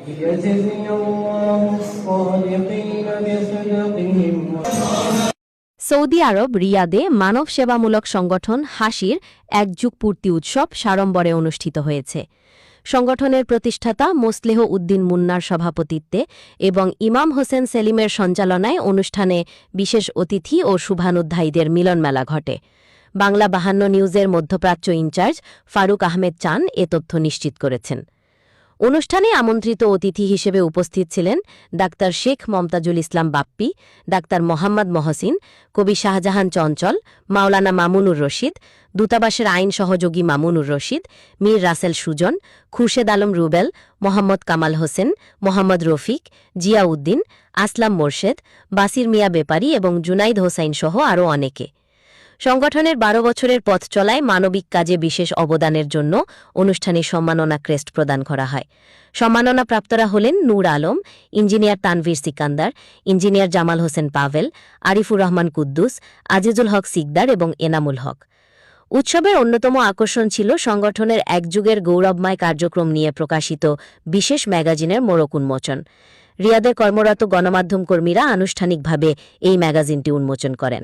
ليجزي الله الصادقين بصدقهم। Saudi আরব রিয়াদে মানব সেবামূলক সংগঠন হাসির এক যুগ পূর্তি উৎসব সাড়ম্বরে অনুষ্ঠিত হয়েছে। সংগঠনের প্রতিষ্ঠাতা মোসলেহ উদ্দিন মুন্নার সভাপতিত্বে এবং ইমাম হোসেন সেলিমের সঞ্চালনায় অনুষ্ঠানে বিশেষ অতিথি ও শুভানুধ্যায়ীদের মিলনমেলা ঘটে। বাংলা 52 নিউজের মধ্যপ্রাচ্য ইনচার্জ ফারুক আহমেদ চান এ তথ্য নিশ্চিত করেছেন। অনুষ্ঠানে আমন্ত্রিত অতিথি হিসেবে উপস্থিত ছিলেন ডাক্তার শেখ মমতাজুল ইসলাম বাপ্পি, ডাক্তার মোহাম্মদ মহসিন, কবি শাহজাহান চঞ্চল, মাওলানা মামুনুর রশিদ, দূতাবাসের আইন সহযোগী মামুনুর রশিদ, মীর রাসেল সুজন, খুরশেদ আলম রুবেল, মোহাম্মদ কামাল হোসেন, মোহাম্মদ রফিক, জিয়াউদ্দিন, আসলাম মোরশেদ, বাসির মিয়া বেপারী এবং জুনাইদ হোসাইন সহ আরও অনেকে। সংগঠনের 12 বছরের পথ চলায় মানবিক কাজে বিশেষ অবদানের জন্য অনুষ্ঠানে সম্মাননা ক্রেস্ট প্রদান করা হয়। সম্মাননা প্রাপ্তরা হলেন নূর আলম, ইঞ্জিনিয়ার তানভীর সিকান্দার, ইঞ্জিনিয়ার জামাল হোসেন পাভেল, আরিফুর রহমান কুদ্দুস, আজিজুল হক সিকদার এবং এনামুল হক। উৎসবের অন্যতম আকর্ষণ ছিল সংগঠনের এক যুগের গৌরবময় কার্যক্রম নিয়ে প্রকাশিত বিশেষ ম্যাগাজিনের মোড়ক উন্মোচন। রিয়াদে কর্মরত গণমাধ্যম কর্মীরা আনুষ্ঠানিকভাবে এই ম্যাগাজিনটি উন্মোচন করেন।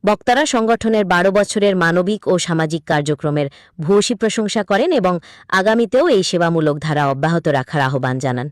বক্তারা সংগঠনের 12 বছরের মানবিক ও সামাজিক কার্যক্রমের ভূয়সী প্রশংসা করেন এবং আগামীতেও এই সেবামূলক ধারা অব্যাহত রাখার আহ্বান জানান।